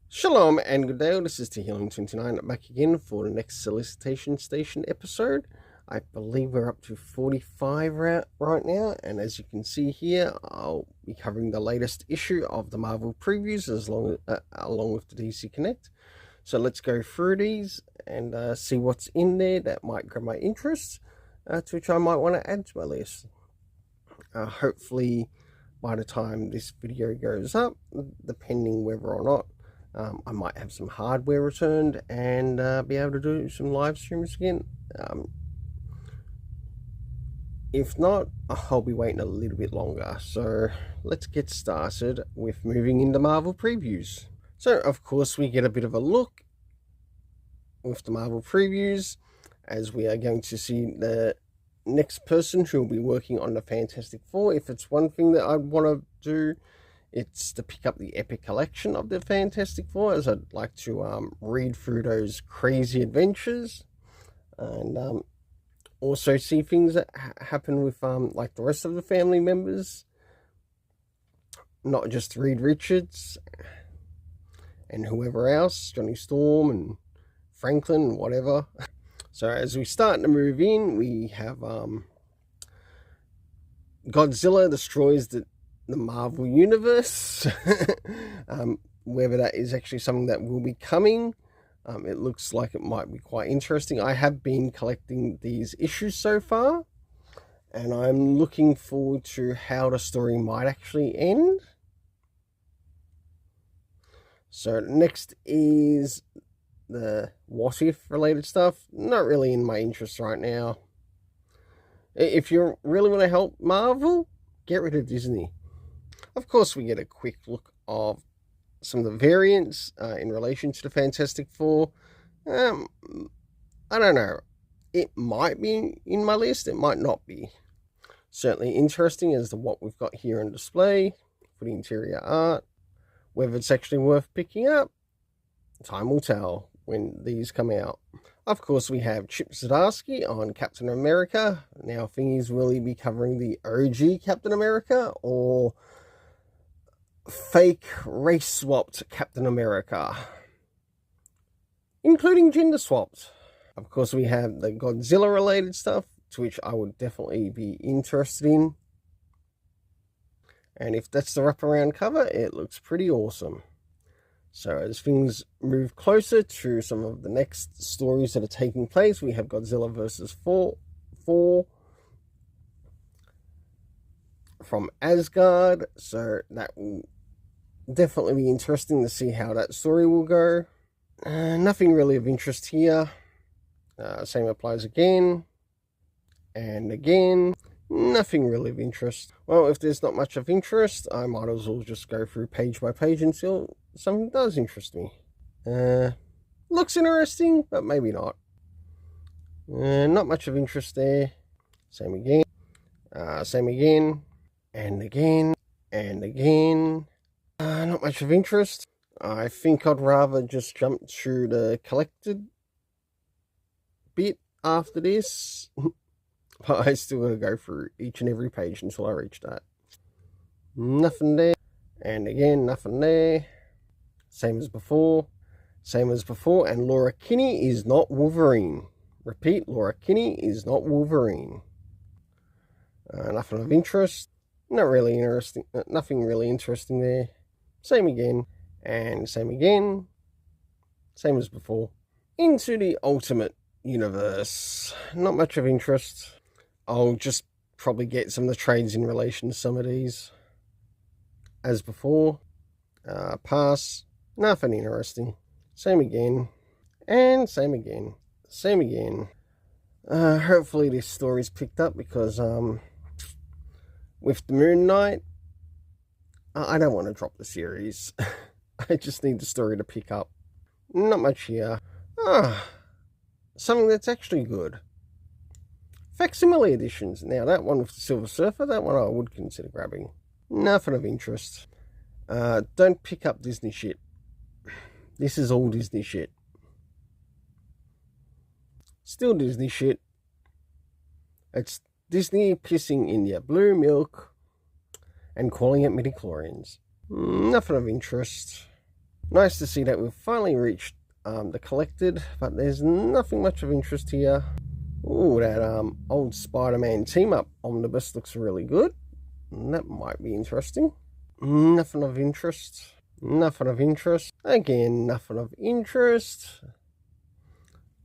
Shalom and good day, this is Healing29 back again for the next Solicitation Station episode. I believe we're up to 45 right now, and as you can see here, I'll be covering the latest issue of the Marvel previews along with the DC Connect. So let's go through these and see what's in there that might grab my interest, to which I might want to add to my list. Hopefully by the time this video goes up, depending whether or not I might have some hardware returned and be able to do some live streams again. If not, I'll be waiting a little bit longer. So let's get started with moving into Marvel previews. So of course we get a bit of a look with the Marvel previews, as we are going to see the next person who will be working on the Fantastic Four. If it's one thing that I'd want to do, it's to pick up the Epic Collection of the Fantastic Four, as I'd like to read through those crazy adventures and also see things that happen with like the rest of the family members, not just Reed Richards and whoever else, Johnny Storm and Franklin and whatever. So as we start to move in, we have Godzilla destroys the Marvel Universe. Whether that is actually something that will be coming, it looks like it might be quite interesting. I have been collecting these issues so far, and I'm looking forward to how the story might actually end. So next is the What If related stuff. Not really in my interest right now. If you really want to help Marvel, get rid of Disney. Of course, we get a quick look of some of the variants in relation to the Fantastic Four. I don't know. It might be in my list. It might not be. Certainly interesting as to what we've got here on display for the interior art. Whether it's actually worth picking up, time will tell when these come out. Of course, we have Chip Zdarsky on Captain America. Now, thingies, will he be covering the OG Captain America or fake race swapped Captain America, including gender swapped? Of course, we have the Godzilla related stuff, to which I would definitely be interested in. And if that's the wraparound cover, it looks pretty awesome. So as things move closer to some of the next stories that are taking place, we have Godzilla vs. 4 from Asgard. So that will definitely be interesting to see how that story will go. Nothing really of interest here. Same applies again and again. Nothing really of interest. Well, if there's not much of interest, I might as well just go through page by page until something does interest me. Looks interesting, but maybe not. Not much of interest there. Same again. Same again. And again. And again. Not much of interest. I think I'd rather just jump through the collected bit after this. But I still got to go through each and every page until I reach that. Nothing there. And again, nothing there. Same as before. Same as before. And Laura Kinney is not Wolverine. Repeat, Laura Kinney is not Wolverine. Nothing of interest. Not really interesting. Nothing really interesting there. Same again. And same again. Same as before. Into the Ultimate Universe. Not much of interest. I'll just probably get some of the trades in relation to some of these. As before. Pass. Nothing interesting. Same again. And same again. Same again. Hopefully this story's picked up, because with the Moon Knight, I don't want to drop the series. I just need the story to pick up. Not much here. Something that's actually good. Facsimile editions. Now, that one with the Silver Surfer, that one I would consider grabbing. Nothing of interest. Don't pick up Disney shit. This is all Disney shit. Still Disney shit. It's Disney pissing in your blue milk and calling it midichlorians. Nothing of interest. Nice to see that we've finally reached the collected, but there's nothing much of interest here. Ooh, that old Spider-Man team-up omnibus looks really good. That might be interesting. Nothing of interest. Nothing of interest. Again, nothing of interest.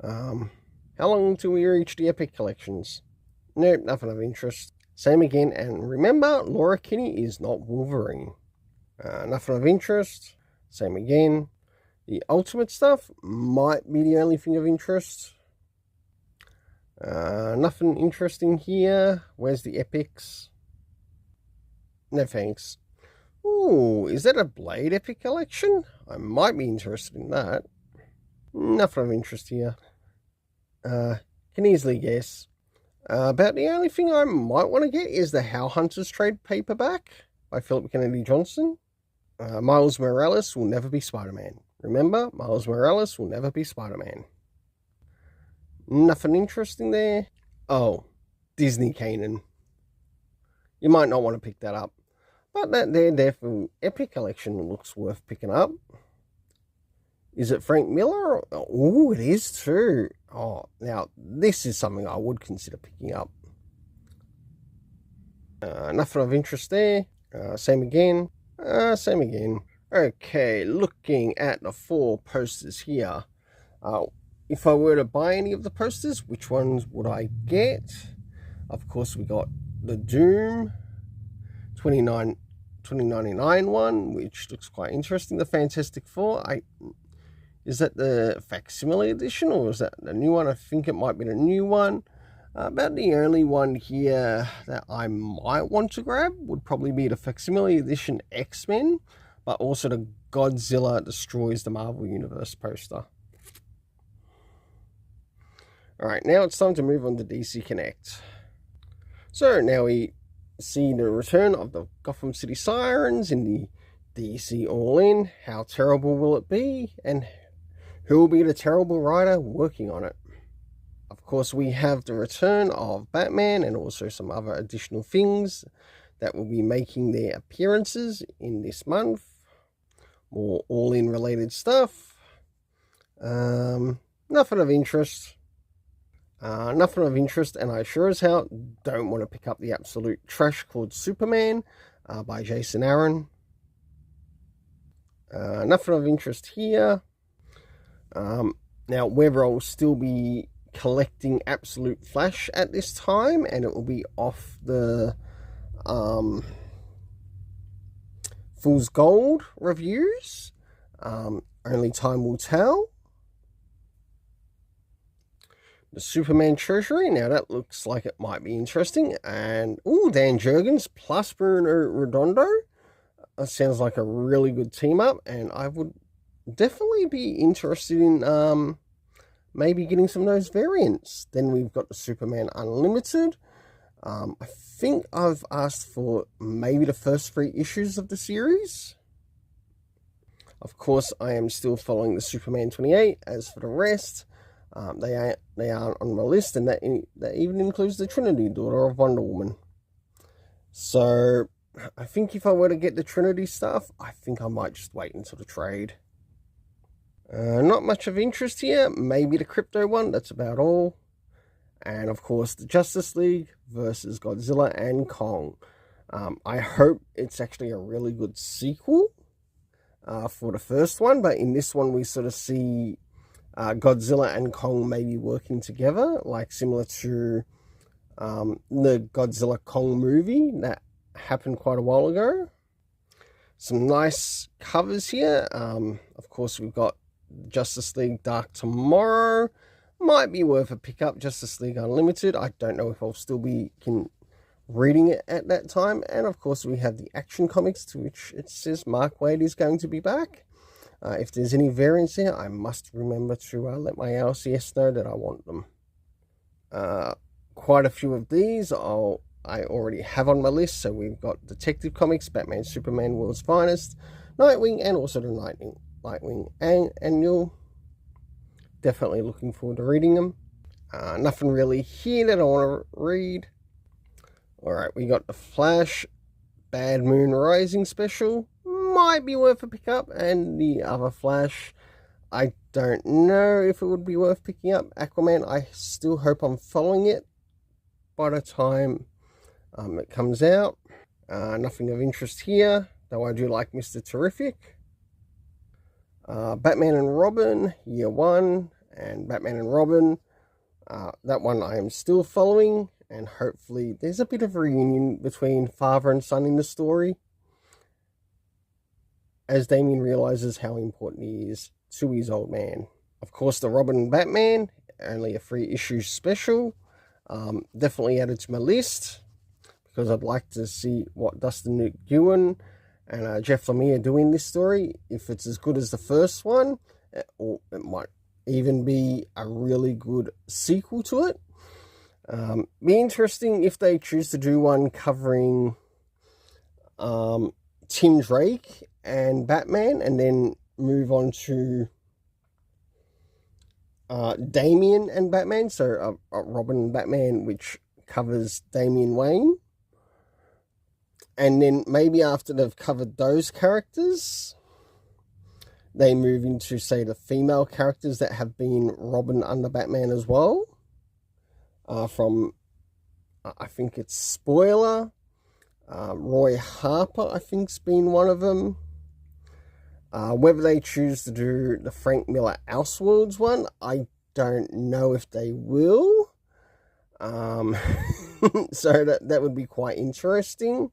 How long till we reach the Epic Collections? Nope, nothing of interest. Same again, and remember, Laura Kinney is not Wolverine. Nothing of interest. Same again. The Ultimate stuff might be the only thing of interest. Nothing interesting here. Where's the Epics? No thanks. Ooh, is that a Blade Epic Collection? I might be interested in that. Nothing of interest here. Can easily guess. About the only thing I might want to get is the How Hunters trade paperback by Philip Kennedy Johnson. Miles Morales will never be Spider-Man. Remember, Miles Morales will never be Spider-Man. Nothing interesting there. Oh, Disney Kanan. You might not want to pick that up. But that Daredevil Epic Collection looks worth picking up. Is it Frank Miller? Oh, it is too. Oh, now this is something I would consider picking up. Nothing of interest there. Same again. Same again. Okay, looking at the 4 posters here. If I were to buy any of the posters, which ones would I get? Of course, we got the Doom 2099 one, which looks quite interesting. The Fantastic Four. Is that the facsimile edition, or is that the new one? I think it might be the new one. About the only one here that I might want to grab would probably be the facsimile edition X-Men, but also the Godzilla Destroys the Marvel Universe poster. Alright, now it's time to move on to DC Connect. So now we see the return of the Gotham City Sirens in the DC All-In. How terrible will it be? And who will be the terrible writer working on it? Of course, we have the return of Batman and also some other additional things that will be making their appearances in this month. More All-In related stuff. Nothing of interest. Nothing of interest, and I sure as hell don't want to pick up the absolute trash called Superman by Jason Aaron. Nothing of interest here. Now, whether I'll still be collecting Absolute Flash at this time, and it will be off the Fool's Gold reviews, only time will tell. The Superman Treasury, now that looks like it might be interesting. And, Dan Jurgens plus Bruno Redondo. That sounds like a really good team up, and I would definitely be interested in maybe getting some of those variants. Then we've got the Superman Unlimited. I think I've asked for maybe the first 3 issues of the series. Of course, I am still following the Superman 28. As for the rest, they aren't on my list, and that even includes the Trinity, daughter of Wonder Woman. So I think if I were to get the Trinity stuff, I think I might just wait until the trade. Not much of interest here. Maybe the Crypto one, that's about all. And of course, the Justice League versus Godzilla and Kong. I hope it's actually a really good sequel for the first one, but in this one we sort of see Godzilla and Kong maybe working together, like similar to the Godzilla Kong movie that happened quite a while ago. Some nice covers here. Of course, we've got Justice League Dark Tomorrow. Might be worth a pickup. Justice League Unlimited. I don't know if I'll still be reading it at that time. And of course, we have the Action Comics, to which it says Mark Waid is going to be back. If there's any variants here, I must remember to let my LCS know that I want them. Quite a few of these I'll I already have on my list. So we've got Detective Comics, Batman, Superman, World's Finest, Nightwing, and also the Nightwing Annual. Definitely looking forward to reading them. Nothing really here that I want to read. Alright, we got the Flash Bad Moon Rising special. Might be worth a pick up. And the other Flash, I don't know if it would be worth picking up. Aquaman, I still hope I'm following it by the time it comes out. Nothing of interest here, though I do like Mr. Terrific. Batman and Robin, Year 1, and Batman and Robin. That one I am still following, and hopefully there's a bit of a reunion between father and son in the story, as Damian realizes how important he is to his old man. Of course, the Robin and Batman, only a 3-issue special. Definitely added to my list, because I'd like to see what Dustin Nguyen and Jeff Lemire do in this story. If it's as good as the first one, or it might even be a really good sequel to it. Be interesting if they choose to do one covering Tim Drake and Batman, and then move on to Damian and Batman. So Robin and Batman, which covers Damian Wayne. And then maybe after they've covered those characters, they move into, say, the female characters that have been Robin under Batman as well. From, I think it's Spoiler. Roy Harper, I think's been one of them. Whether they choose to do the Frank Miller Elseworlds one, I don't know if they will. So that would be quite interesting.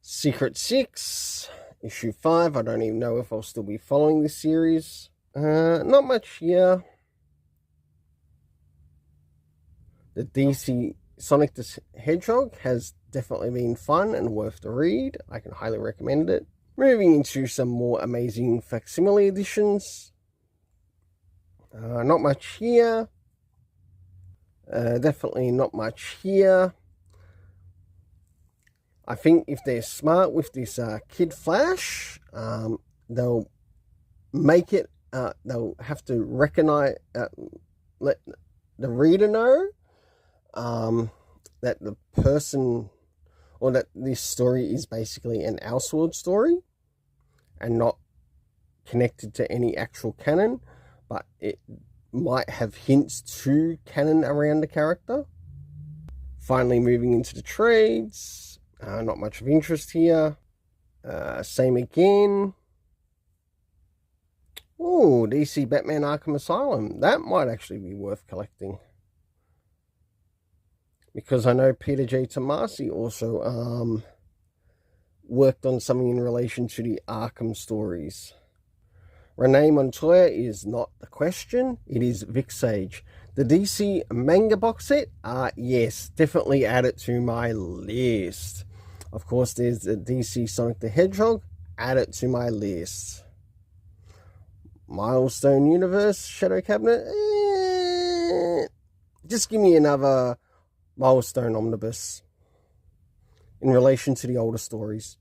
Secret 6, issue 5. I don't even know if I'll still be following this series. Not much here. The DC Sonic the Hedgehog has definitely been fun and worth the read. I can highly recommend it. Moving into some more amazing facsimile editions. Not much here. Definitely not much here. I think if they're smart with this Kid Flash, they'll make it, they'll have to recognize, let the reader know that the person, or that this story is basically an Elseworld story and not connected to any actual canon, but it might have hints to canon around the character. Finally, moving into the trades. Not much of interest here. Same again. Oh, DC Batman Arkham Asylum. That might actually be worth collecting, because I know Peter J. Tomasi also worked on something in relation to the Arkham stories. Renee Montoya is not the question. It is Vic Sage. The DC manga box set? Yes, definitely add it to my list. Of course, there's the DC Sonic the Hedgehog. Add it to my list. Milestone Universe, Shadow Cabinet. Just give me another Milestone Omnibus in relation to the older stories.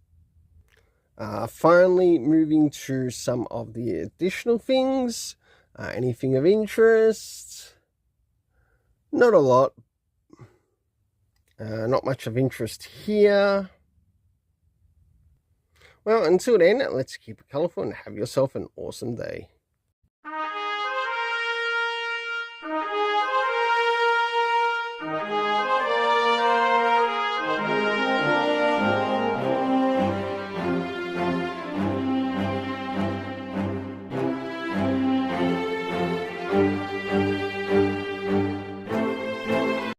Finally, moving to some of the additional things. Anything of interest? Not a lot. Not much of interest here. Well, until then, let's keep it colourful and have yourself an awesome day.